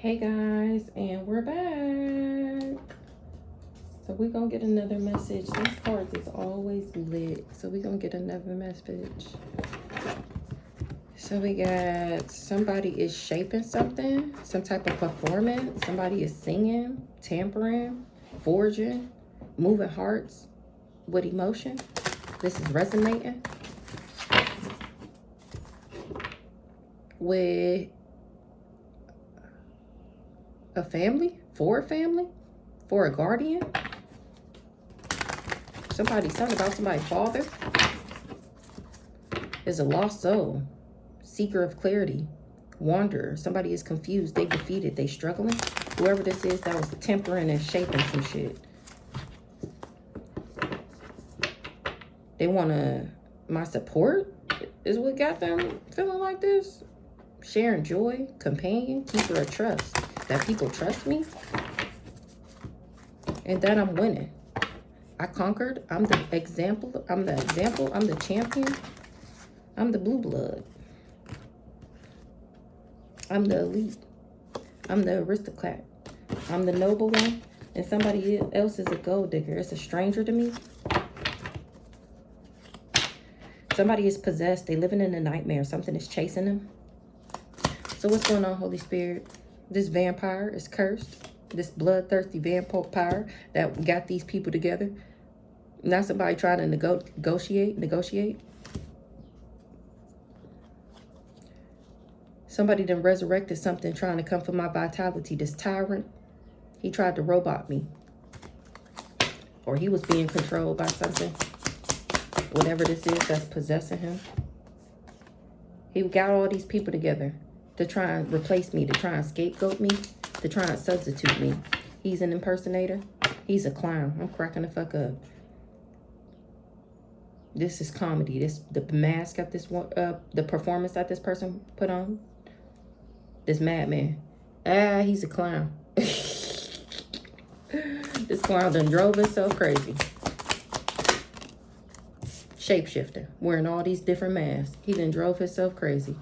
Hey guys, and we're back. So we're gonna get another message. These cards is always lit. So we're gonna get another message. So we got somebody is shaping something, some type of performance. Somebody is singing, tampering, forging, moving hearts with emotion. This is resonating with a family, for a guardian. Something about somebody's father. Is a lost soul, seeker of clarity, wanderer. Somebody is confused, they defeated, they struggling. Whoever this is that was tempering and shaping some shit. They want my support is what got them feeling like this. Sharing joy, companion, keeper of trust. That people trust me. And that I'm winning. I conquered. I'm the example. I'm the champion. I'm the blue blood. I'm the elite. I'm the aristocrat. I'm the noble one. And somebody else is a gold digger. It's a stranger to me. Somebody is possessed. They living in a nightmare. Something is chasing them. So what's going on, Holy Spirit? This vampire is cursed. This bloodthirsty vampire that got these people together. Not somebody trying to negotiate. Somebody done resurrected something trying to come for my vitality. This tyrant, he tried to robot me. Or he was being controlled by something. Whatever this is that's possessing him. He got all these people together to try and replace me, to try and scapegoat me, to try and substitute me. He's an impersonator. He's a clown. I'm cracking the fuck up. This is comedy. The mask that this one, the performance that this person put on. This MadMan. He's a clown. This clown done drove himself crazy. Shapeshifter, wearing all these different masks. He done drove himself crazy.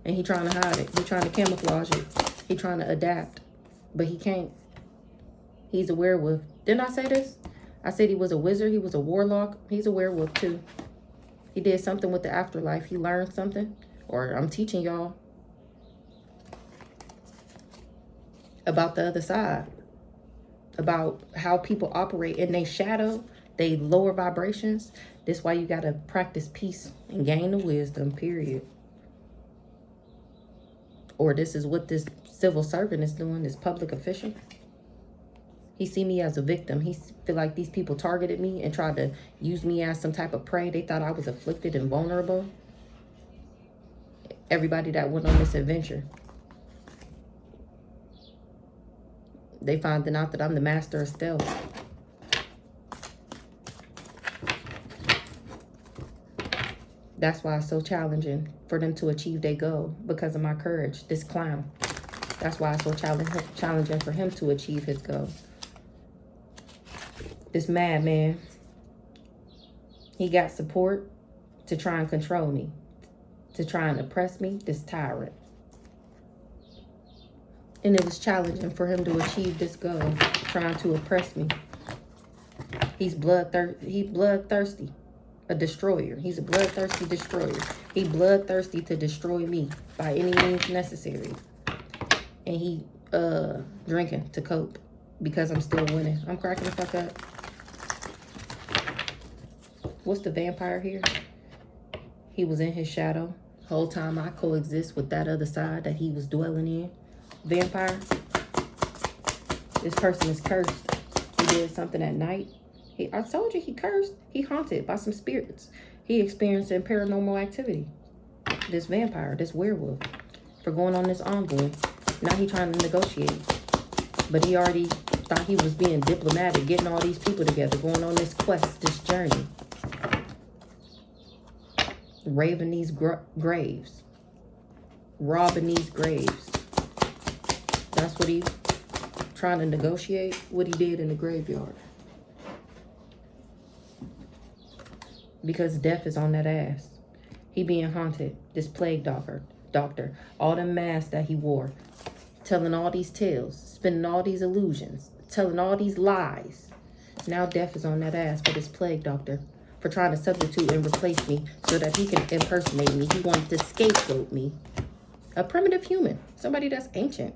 And he trying to hide it. He trying to camouflage it. He trying to adapt. But he can't. He's a werewolf. Didn't I say this? I said he was a wizard. He was a warlock. He's a werewolf too. He did something with the afterlife. He learned something. Or I'm teaching y'all about the other side. About how people operate in their shadow. They lower vibrations. That's why you got to practice peace and gain the wisdom, period. Or this is what this civil servant is doing, this public official. He see me as a victim. He feel like these people targeted me and tried to use me as some type of prey. They thought I was afflicted and vulnerable. Everybody that went on this adventure. They finding out that I'm the master of stealth. That's why it's so challenging for them to achieve their goal, because of my courage, this clown. That's why it's so challenging for him to achieve his goal. This madman, he got support to try and control me, to try and oppress me, this tyrant. And it was challenging for him to achieve this goal, trying to oppress me. He's bloodthirsty. A destroyer. He's a bloodthirsty destroyer. He bloodthirsty to destroy me by any means necessary. And he drinking to cope because I'm still winning. I'm cracking the fuck up. What's the vampire here? He was in his shadow. Whole time I coexist with that other side that he was dwelling in. Vampire. This person is cursed. He did something at night. I told you he cursed. He haunted by some spirits. He experienced paranormal activity. This vampire, this werewolf, for going on this envoy. Now he trying to negotiate. But he already thought he was being diplomatic, getting all these people together, going on this quest, this journey. Raving these graves. Robbing these graves. That's what he trying to negotiate, what he did in the graveyard. Because death is on that ass. He being haunted. This plague doctor. All the masks that he wore telling all these tales, spinning all these illusions, telling all these lies. Now death is on that ass for this plague doctor, for trying to substitute and replace me so that he can impersonate me. He wanted to scapegoat me. A primitive human, somebody that's ancient,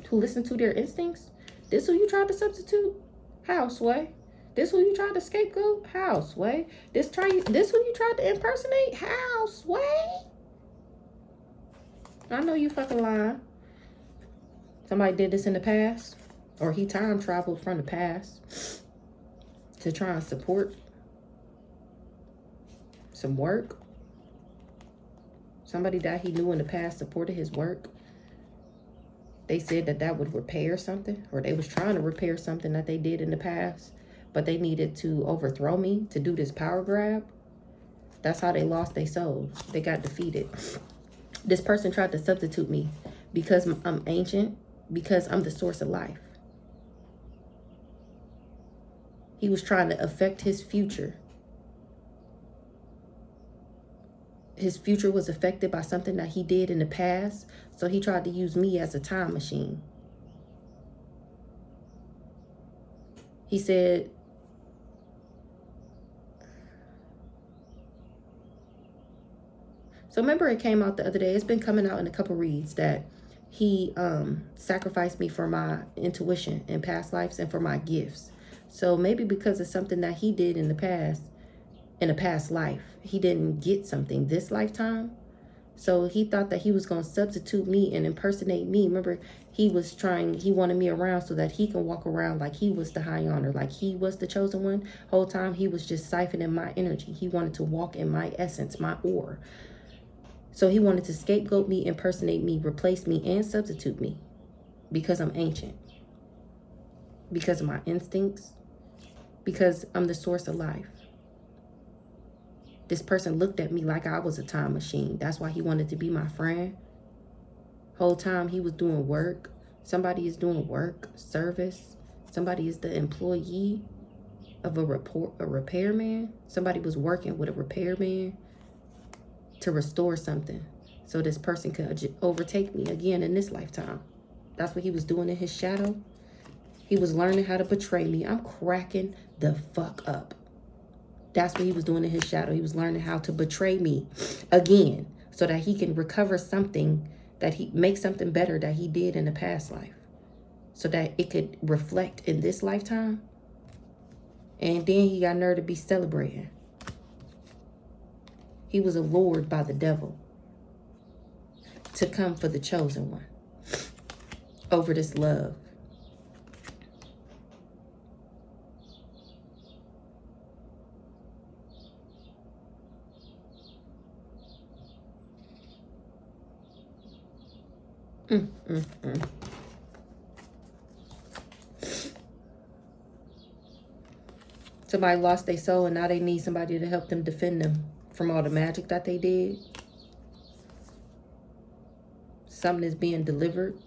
who listened to their instincts. This who you tried to substitute? How, Sway? This who you tried to scapegoat? How, Sway? This who you tried to impersonate? How, Sway? I know you fucking lying. Somebody did this in the past, or he time traveled from the past to try and support some work. Somebody that he knew in the past supported his work. They said that that would repair something, or they was trying to repair something that they did in the past, but they needed to overthrow me to do this power grab. That's how they lost their soul. They got defeated. This person tried to substitute me because I'm ancient, because I'm the source of life. He was trying to affect his future. His future was affected by something that he did in the past, so he tried to use me as a time machine. He said, so remember it came out the other day, it's been coming out in a couple reads, that he sacrificed me for my intuition in past lives and for my gifts. So maybe because of something that he did in the past, in a past life, he didn't get something this lifetime. So he thought that he was going to substitute me and impersonate me. Remember, he wanted me around so that he can walk around like he was the high honor, like he was the chosen one. Whole time he was just siphoning my energy. He wanted to walk in my essence, my aura. So he wanted to scapegoat me, impersonate me, replace me, and substitute me because I'm ancient, because of my instincts, because I'm the source of life. This person looked at me like I was a time machine. That's why he wanted to be my friend. Whole time he was doing work. Somebody is doing work, service. Somebody is the employee of a repairman. Somebody was working with a repairman to restore something so this person could overtake me again in this lifetime. That's what he was doing in his shadow. He was learning how to betray me. I'm cracking the fuck up. That's what he was doing in his shadow. He was learning how to betray me again so that he can recover something, that he make something better that he did in the past life, so that it could reflect in this lifetime. And then he got nerve to be celebrating. He was allured by the devil to come for the chosen one over this love. Somebody lost their soul and now they need somebody to help them defend them from all the magic that they did. Something is being delivered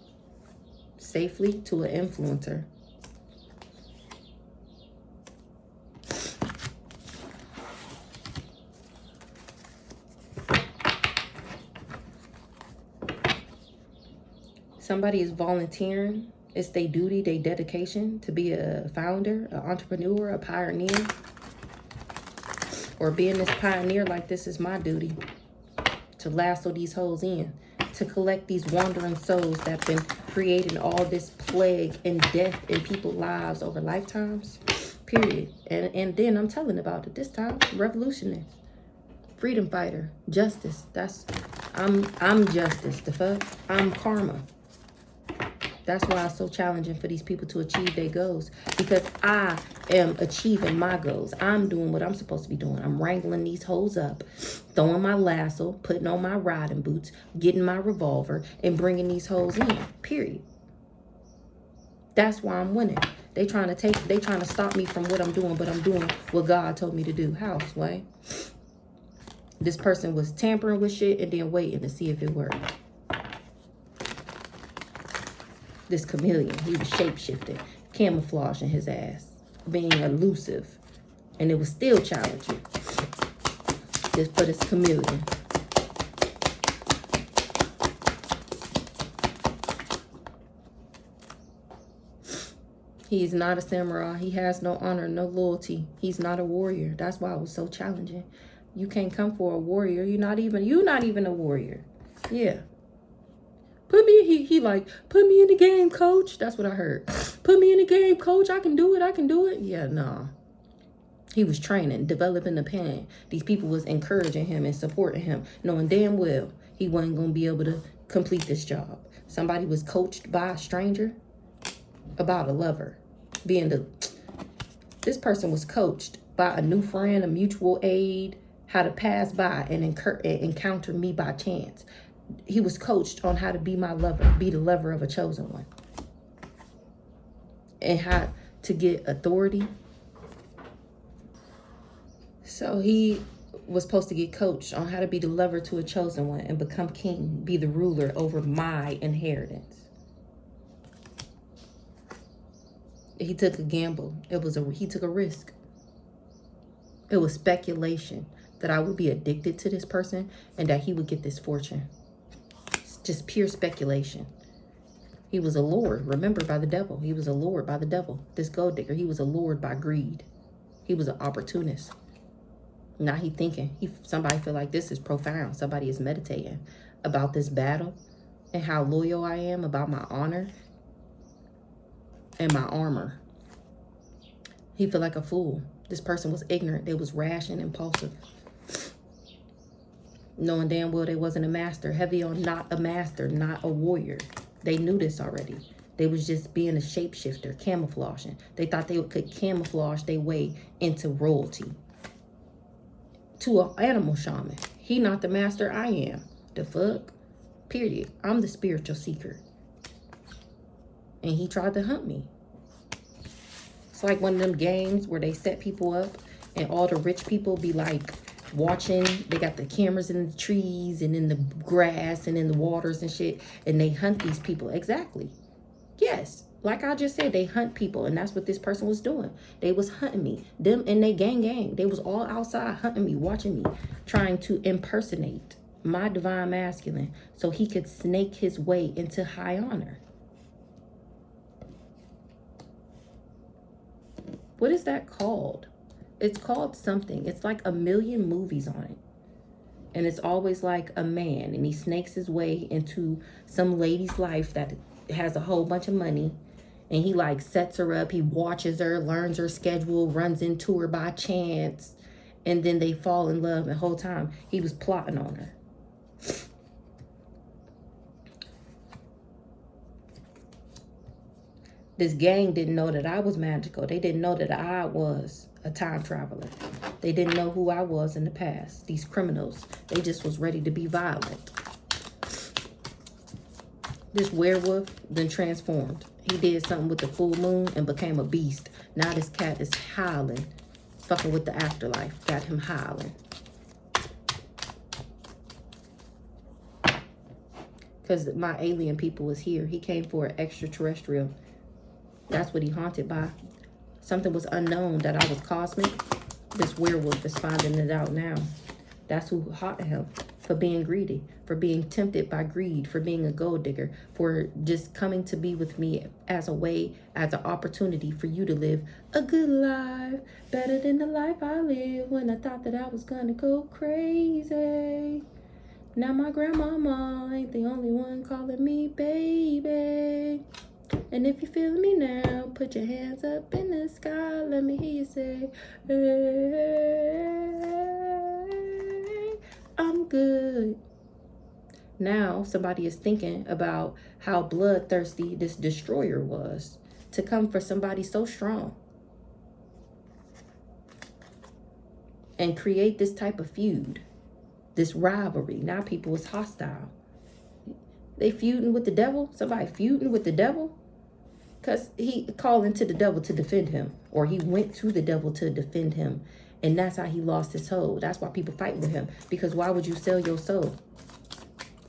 safely to an influencer. Somebody is volunteering. It's their duty, their dedication to be a founder, an entrepreneur, a pioneer. Or being this pioneer, like this is my duty. To lasso these hoes in. To collect these wandering souls that have been creating all this plague and death in people's lives over lifetimes. Period. And then I'm telling about it this time. Revolutionary. Freedom fighter. Justice. I'm justice. The fuck? I'm karma. That's why it's so challenging for these people to achieve their goals, because I am achieving my goals. I'm doing what I'm supposed to be doing. I'm wrangling these hoes up, throwing my lasso, putting on my riding boots, getting my revolver, and bringing these hoes in, period. That's why I'm winning. They trying to stop me from what I'm doing, but I'm doing what God told me to do. How, Sway? This person was tampering with shit and then waiting to see if it worked. This chameleon, he was shape-shifting, camouflaging his ass, being elusive, and it was still challenging. Just for this chameleon. He's not a samurai. He has no honor, no loyalty. He's not a warrior. That's why it was so challenging. You can't come for a warrior. You're not even a warrior. Yeah. Put me, he like, put me in the game, coach. That's what I heard. Put me in the game, coach. I can do it. Yeah, nah. He was training, developing the pen. These people was encouraging him and supporting him, knowing damn well he wasn't going to be able to complete this job. Somebody was coached by a stranger about a lover. This person was coached by a new friend, a mutual aid, how to pass by and encounter me by chance. He was coached on how to be my lover, be the lover of a chosen one. And how to get authority. So he was supposed to get coached on how to be the lover to a chosen one and become king, be the ruler over my inheritance. He took a gamble. He took a risk. It was speculation that I would be addicted to this person and that he would get this fortune. It's just pure speculation. He was allured, remember, by the devil. He was allured by the devil. This gold digger, he was allured by greed. He was an opportunist. Now he thinking, somebody feel like this is profound. Somebody is meditating about this battle and how loyal I am, about my honor and my armor. He feel like a fool. This person was ignorant. They was rash and impulsive. Knowing damn well they wasn't a master. Heavy on not a master, not a warrior. They knew this already. They was just being a shapeshifter, camouflaging. They thought they could camouflage their way into royalty. To an animal shaman. He not the master, I am. The fuck? Period. I'm the spiritual seeker. And he tried to hunt me. It's like one of them games where they set people up and all the rich people be like watching. They got the cameras in the trees and in the grass and in the waters and shit. And they hunt these people. Exactly. Yes. Like I just said, they hunt people. And that's what this person was doing. They was hunting me. Them and they gang. They was all outside hunting me, watching me, trying to impersonate my divine masculine so he could snake his way into high honor. What is that called? It's called something. It's like a million movies on it. And it's always like a man. And he snakes his way into some lady's life that has a whole bunch of money. And he like sets her up. He watches her, learns her schedule, runs into her by chance. And then they fall in love. And the whole time he was plotting on her. This gang didn't know that I was magical. They didn't know that I was a time traveler. They didn't know who I was in the past. These criminals, they just was ready to be violent. This werewolf then transformed. He did something with the full moon and became a beast. Now this cat is howling, fucking with the afterlife. Got him howling. Because my alien people was here. He came for an extraterrestrial. That's what he haunted by. Something was unknown, that I was cosmic. This werewolf is finding it out now. That's who haunted him. For being greedy. For being tempted by greed. For being a gold digger. For just coming to be with me as a way, as an opportunity for you to live a good life. Better than the life I lived when I thought that I was gonna go crazy. Now my grandmama ain't the only one calling me baby. And if you're feeling me now, put your hands up in the sky. Let me hear you say, hey, I'm good. Now somebody is thinking about how bloodthirsty this destroyer was to come for somebody so strong. And create this type of feud. This rivalry. Now people is hostile. They feuding with the devil. Somebody feuding with the devil. Because he calling to the devil to defend him. Or he went to the devil to defend him. And that's how he lost his soul. That's why people fight with him. Because why would you sell your soul?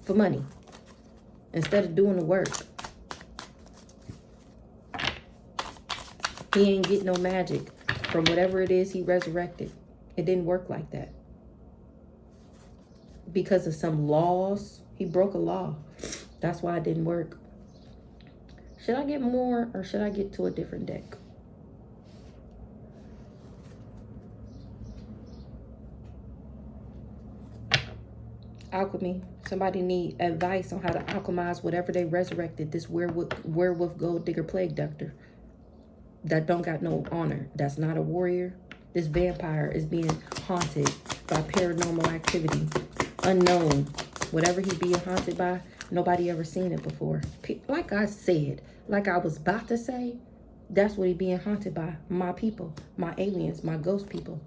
For money. Instead of doing the work. He ain't get no magic from whatever it is he resurrected. It didn't work like that. Because of some laws. He broke a law. That's why it didn't work. Should I get more or should I get to a different deck? Alchemy. Somebody need advice on how to alchemize whatever they resurrected. This werewolf gold digger plague doctor that don't got no honor. That's not a warrior. This vampire is being haunted by paranormal activity. Unknown. Whatever he being haunted by, nobody ever seen it before. Like I said, like I was about to say, that's what he being haunted by. My people, my aliens, my ghost people.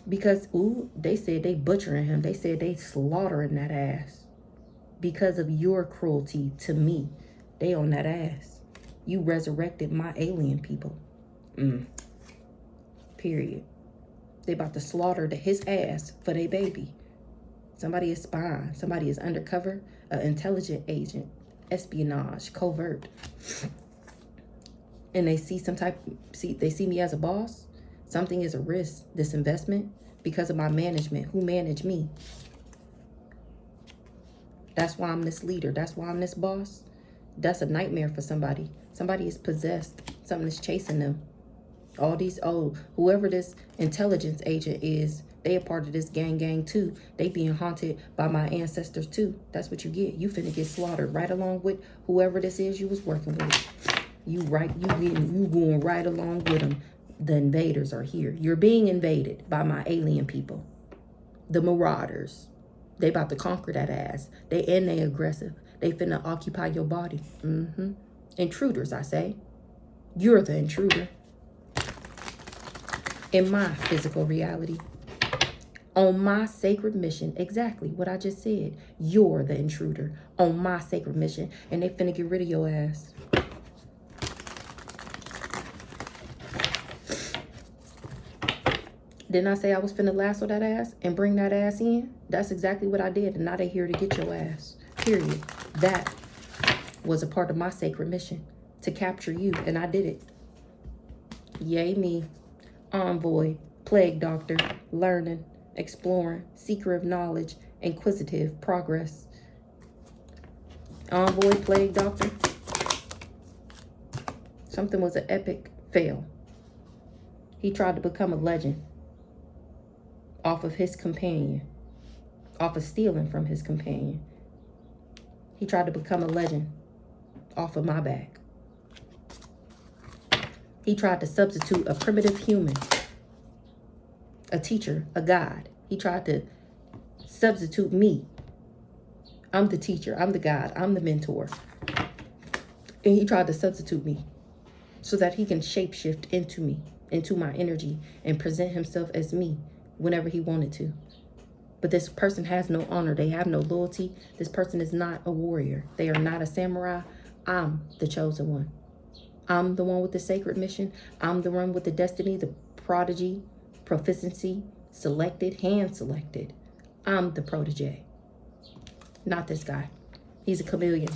Because, ooh, they said they butchering him. They said they slaughtering that ass. Because of your cruelty to me. They on that ass. You resurrected my alien people. Period. They about to slaughter his ass for their baby. Somebody is spying. Somebody is undercover. An intelligent agent. Espionage. Covert. And they see they see me as a boss. Something is a risk, this investment, because of my management. Who managed me? That's why I'm this leader. That's why I'm this boss. That's a nightmare for somebody. Somebody is possessed. Something is chasing them. All these, whoever this intelligence agent is, they a part of this gang too. They being haunted by my ancestors too. That's what you get. You finna get slaughtered right along with whoever this is you was working with. You going right along with them. The invaders are here. You're being invaded by my alien people. The marauders. They about to conquer that ass. They aggressive. They finna occupy your body. Intruders, I say. You're the intruder. In my physical reality. On my sacred mission. Exactly what I just said. You're the intruder. On my sacred mission. And they finna get rid of your ass. Didn't I say I was finna lasso that ass and bring that ass in? That's exactly what I did. And now they here to get your ass. Period. That was a part of my sacred mission. To capture you. And I did it. Yay me. Envoy. Plague doctor. Learning. Exploring. Seeker of knowledge. Inquisitive. Progress. Envoy. Plague doctor. Something was an epic fail. He tried to become a legend. Off of his companion. Off of stealing from his companion. He tried to become a legend. Off of my back. He tried to substitute a primitive human. A teacher. A god. He tried to substitute me. I'm the teacher. I'm the god. I'm the mentor. And he tried to substitute me. So that he can shapeshift into me. Into my energy. And present himself as me. Whenever he wanted to. But this person has no honor. They have no loyalty. This person is not a warrior. They are not a samurai. I'm the chosen one. I'm the one with the sacred mission. I'm the one with the destiny, the prodigy, proficiency, selected, hand selected. I'm the protege. Not this guy. He's a chameleon.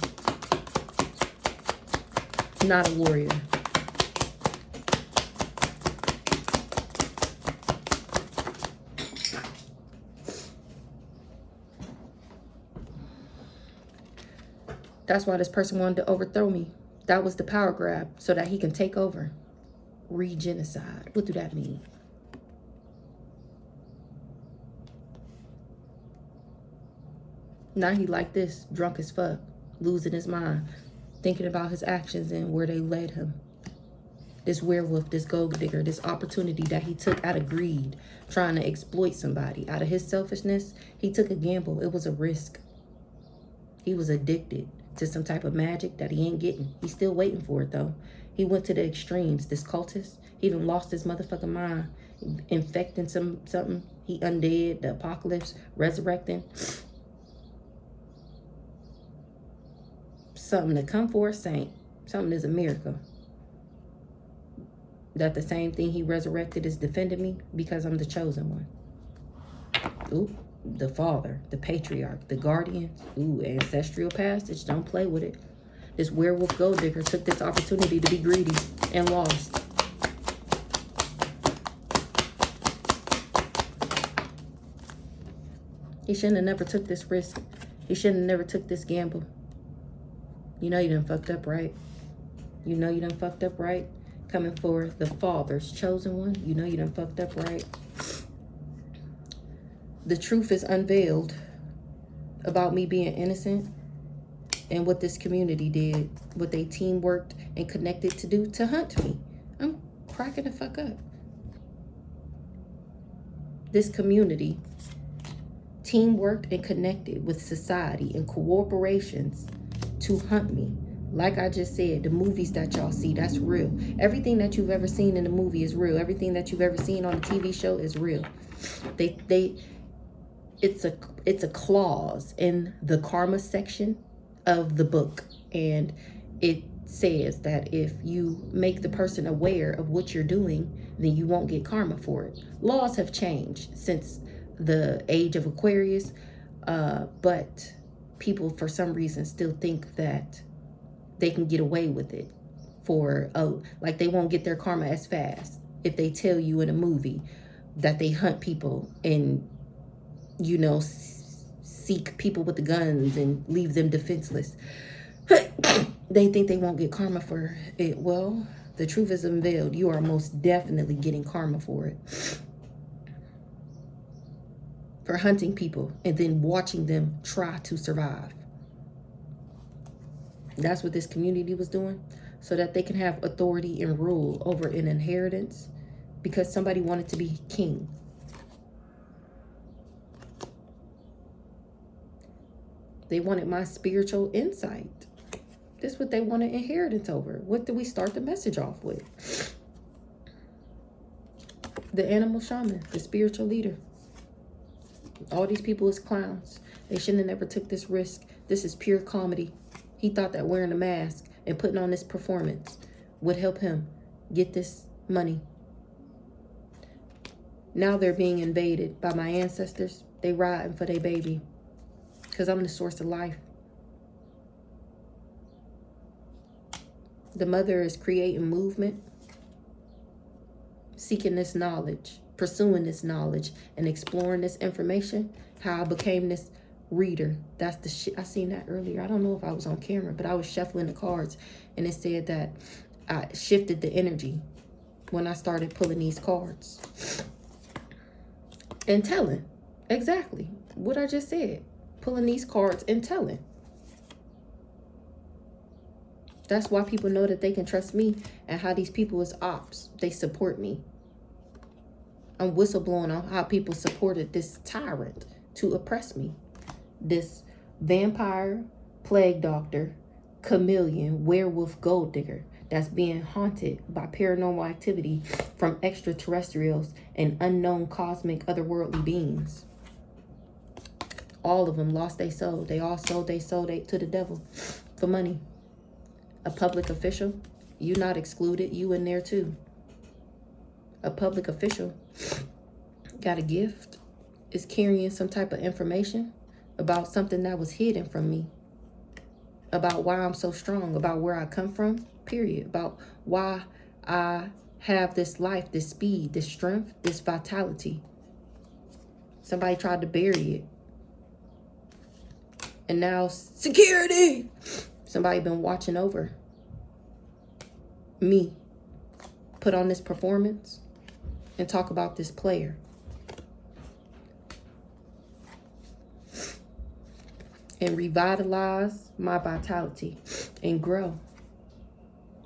Not a warrior. That's why this person wanted to overthrow me. That was the power grab so that he can take over. Regenocide. What do that mean? Now he like this, drunk as fuck, losing his mind, thinking about his actions and where they led him. This werewolf, this gold digger, this opportunity that he took out of greed, trying to exploit somebody. Out of his selfishness, he took a gamble. It was a risk. He was addicted to some type of magic that he ain't getting. He's still waiting for it though. He went to the extremes. This cultist, he even lost his motherfucking mind, infecting something. He undead, the apocalypse, resurrecting. Something to come for a saint. Something is a miracle. That the same thing he resurrected is defending me because I'm the chosen one. Ooh. The father, the patriarch, the guardian. Ooh, ancestral passage. Don't play with it. This werewolf gold digger took this opportunity to be greedy and lost. He shouldn't have never took this risk. He shouldn't have never took this gamble. You know you done fucked up, right? You know you done fucked up, right? Coming for the Father's chosen one. You know you done fucked up, right? The truth is unveiled about me being innocent and what this community did, what they teamworked and connected to do to hunt me. I'm cracking the fuck up. This community teamworked and connected with society and corporations to hunt me. Like I just said, the movies that y'all see, that's real. Everything that you've ever seen in the movie is real. Everything that you've ever seen on the TV show is real. It's a clause in the karma section of the book, and it says that if you make the person aware of what you're doing, then you won't get karma for it. Laws have changed since the age of Aquarius, but people for some reason still think that they can get away with it for like they won't get their karma as fast if they tell you in a movie that they hunt people and, you know, seek people with the guns and leave them defenseless. They think they won't get karma for it. Well, the truth is unveiled. You are most definitely getting karma for it. For hunting people and then watching them try to survive. That's what this community was doing, so that they can have authority and rule over an inheritance because somebody wanted to be king. They wanted my spiritual insight. This is what they wanted inheritance over. What did we start the message off with? The animal shaman, the spiritual leader. All these people is clowns. They shouldn't have never took this risk. This is pure comedy. He thought that wearing a mask and putting on this performance would help him get this money. Now they're being invaded by my ancestors. They riding for their baby because I'm the source of life. The mother is creating movement, seeking this knowledge, pursuing this knowledge, and exploring this information. How I became this reader. That's the shit. I seen that earlier. I don't know if I was on camera, but I was shuffling the cards and it said that I shifted the energy when I started pulling these cards and telling exactly what I just said. Pulling these cards and telling. That's why people know that they can trust me and how these people is ops. They support me. I'm whistleblowing on how people supported this tyrant to oppress me. This vampire, plague doctor, chameleon, werewolf, gold digger that's being haunted by paranormal activity from extraterrestrials and unknown cosmic otherworldly beings. All of them lost their soul. They all sold their soul to the devil for money. A public official, you not excluded, you in there too. A public official got a gift, is carrying some type of information about something that was hidden from me, about why I'm so strong, about where I come from, period, about why I have this life, this speed, this strength, this vitality. Somebody tried to bury it. And now, security! Somebody been watching over me put on this performance and talk about this player. And revitalize my vitality and grow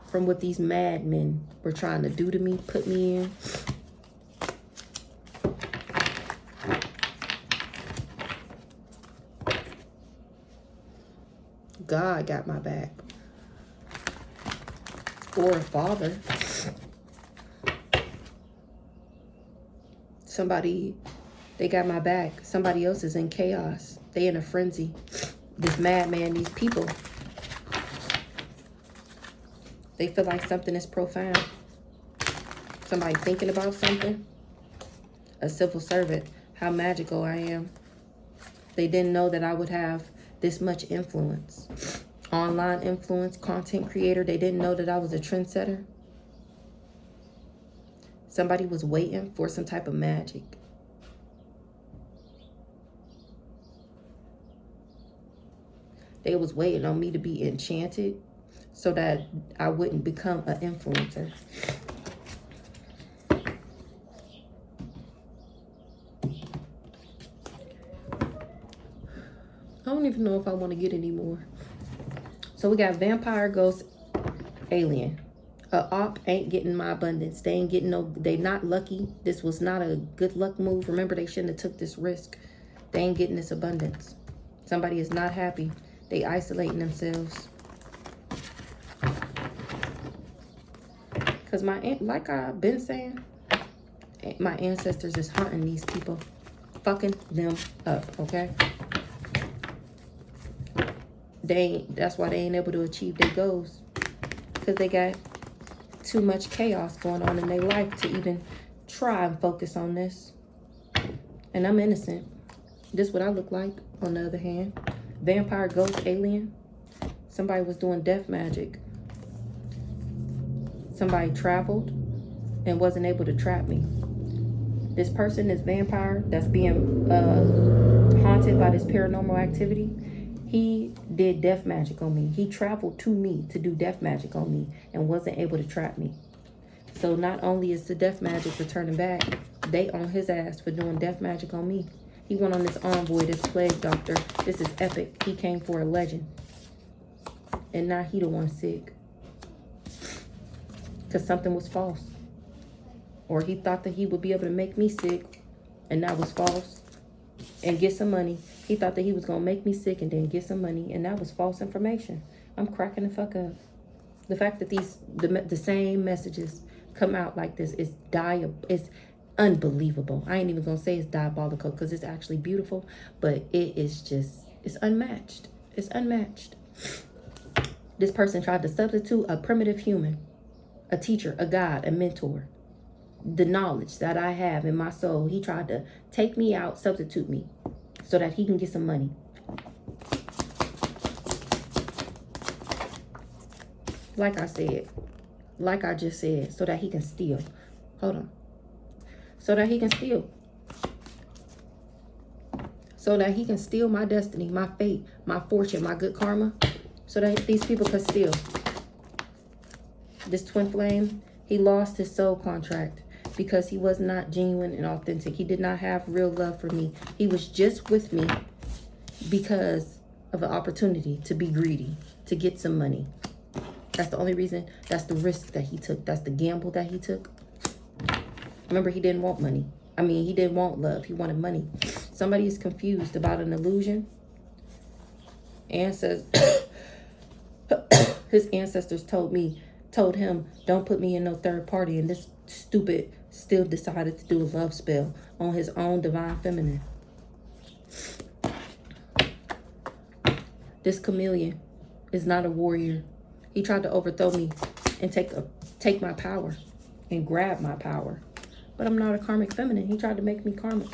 from what these madmen were trying to do to me, put me in. God got my back. Or a father. Somebody, they got my back. Somebody else is in chaos. They in a frenzy. This madman, these people, they feel like something is profound. Somebody thinking about something. A civil servant. How magical I am. They didn't know that I would have this much influence. Online influence, content creator. They didn't know that I was a trendsetter. Somebody was waiting for some type of magic. They was waiting on me to be enchanted so that I wouldn't become an influencer. I don't even know if I want to get any more. So we got vampire, ghost, alien. A op ain't getting my abundance. They ain't getting no, they not lucky. This was not a good luck move. Remember, they shouldn't have took this risk. They ain't getting this abundance. Somebody is not happy. They isolating themselves. Because like I've been saying, my ancestors is hunting these people. Fucking them up, okay? That's why they ain't able to achieve their goals. Because they got too much chaos going on in their life to even try and focus on this. And I'm innocent. This is what I look like, on the other hand. Vampire, ghost, alien. Somebody was doing death magic. Somebody traveled and wasn't able to trap me. This person, this vampire that's being haunted by this paranormal activity, he did death magic on me. He traveled to me to do death magic on me and wasn't able to trap me. So not only is the death magic returning back, they on his ass for doing death magic on me. He went on this envoy, this plague doctor. This is epic. He came for a legend. And now he the one sick. Because something was false. Or he thought that he would be able to make me sick, and that was false, and get some money. He thought that he was going to make me sick and then get some money, and that was false information. I'm cracking the fuck up. The fact that the same messages come out like this is unbelievable. I ain't even going to say it's diabolical because it's actually beautiful, but it is just, it's unmatched. It's unmatched. This person tried to substitute a primitive human, a teacher, a guide, a mentor. The knowledge that I have in my soul, he tried to take me out, substitute me, so that he can get some money. Like I said, like I just said, so that he can steal. Hold on. So that he can steal. So that he can steal my destiny, my fate, my fortune, my good karma, so that these people can steal. This twin flame, he lost his soul contract because he was not genuine and authentic. He did not have real love for me. He was just with me because of an opportunity to be greedy, to get some money. That's the only reason. That's the risk that he took. That's the gamble that he took. Remember, he didn't want money. I mean, he didn't want love. He wanted money. Somebody is confused about an illusion and says his ancestors told him, don't put me in no third party. And this stupid still decided to do a love spell on his own divine feminine. This chameleon is not a warrior. He tried to overthrow me and take my power and grab my power. But I'm not a karmic feminine. He tried to make me karmic.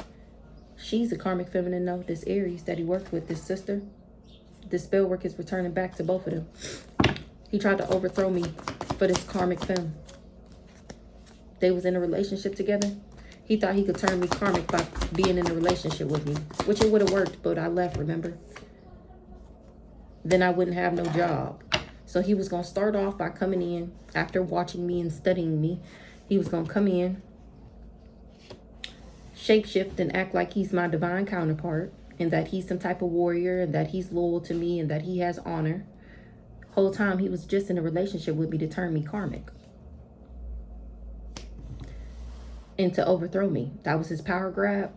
She's a karmic feminine though. This Aries that he worked with, this sister. This spell work is returning back to both of them. He tried to overthrow me for this karmic femme. They was in a relationship together. He thought he could turn me karmic by being in a relationship with me, which it would have worked, but I left, remember? Then I wouldn't have no job. So he was going to start off by coming in after watching me and studying me. He was going to come in, shapeshift and act like he's my divine counterpart and that he's some type of warrior and that he's loyal to me and that he has honor. Whole time he was just in a relationship with me to turn me karmic and to overthrow me. That was his power grab.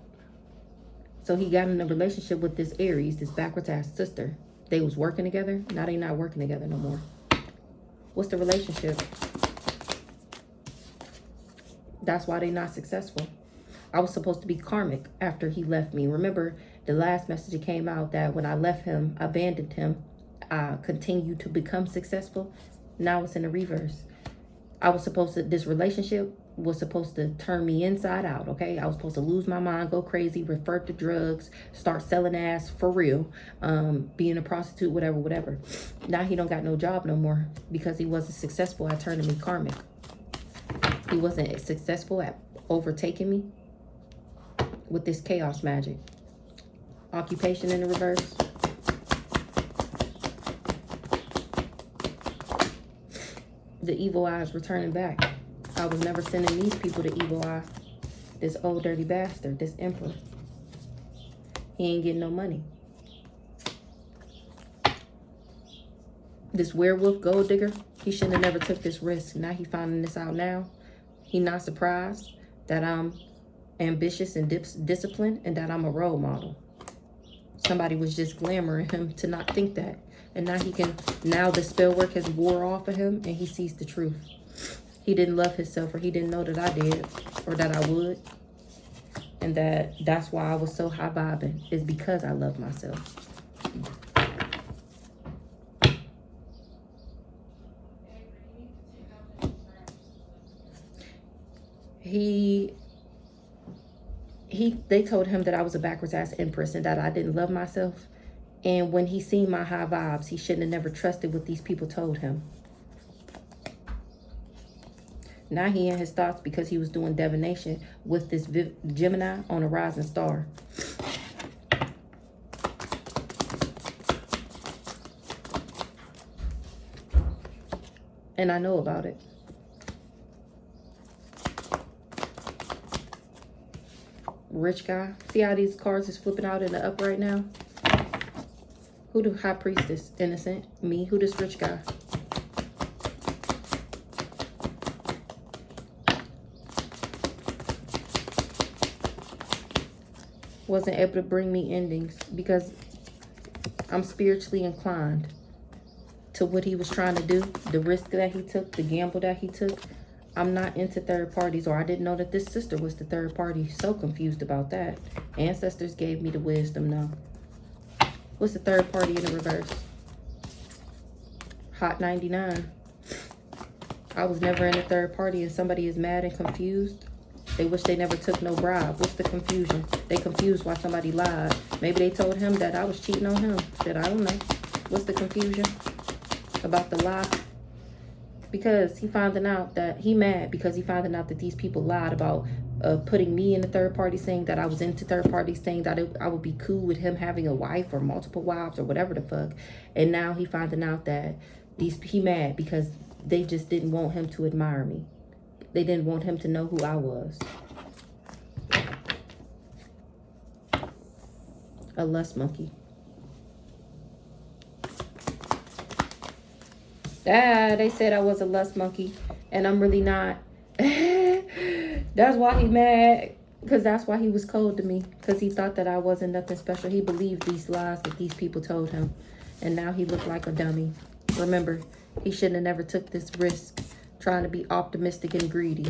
So he got in a relationship with this Aries, this backwards ass sister. They was working together. Now they not working together no more. What's the relationship? That's why they not successful. I was supposed to be karmic after he left me. Remember, the last message that came out that when I left him, abandoned him, I continued to become successful. Now it's in the reverse. I was supposed to, this relationship was supposed to turn me inside out, okay? I was supposed to lose my mind, go crazy, revert to drugs, start selling ass for real, being a prostitute, whatever. Now he don't got no job no more because he wasn't successful at turning me karmic. He wasn't successful at overtaking me with this chaos magic. Occupation in the reverse. The evil eye is returning back. I was never sending these people the evil eye. This old dirty bastard, this emperor. He ain't getting no money. This werewolf gold digger, he shouldn't have never took this risk. Now he finding this out now. He not surprised that I'm ambitious and disciplined and that I'm a role model. Somebody was just glamoring him to not think that. And now now the spell work has wore off of him and he sees the truth. He didn't love himself, or he didn't know that I did, or that I would. And that's why I was so high vibing, is because I love myself. They told him that I was a backwards ass empress and that I didn't love myself. And when he seen my high vibes, he shouldn't have never trusted what these people told him. Now he in his thoughts because he was doing divination with this Gemini on a rising star. And I know about it. Rich guy. See how these cards is flipping out in the up right now? Who the high priestess? Innocent. Me. Who this rich guy? Wasn't able to bring me endings because I'm spiritually inclined to what he was trying to do, the risk that he took, the gamble that he took. I'm not into third parties, or I didn't know that this sister was the third party. So confused about that. Ancestors gave me the wisdom now. What's the third party in the reverse? Hot 99. I was never in a third party and somebody is mad and confused. They wish they never took no bribe. What's the confusion? They confused why somebody lied. Maybe they told him that I was cheating on him. That I don't know. What's the confusion about the lie? Because he finding out that he mad because he finding out that these people lied about putting me in the third party, saying that I was into third party, saying that I would be cool with him having a wife or multiple wives or whatever the fuck. And now he finding out that he mad because they just didn't want him to admire me. They didn't want him to know who I was. A lust monkey. They said I was a lust monkey, and I'm really not. That's why he mad, because that's why he was cold to me, because he thought that I wasn't nothing special. He believed these lies that these people told him, and now he looked like a dummy. Remember, he shouldn't have never took this risk trying to be optimistic and greedy.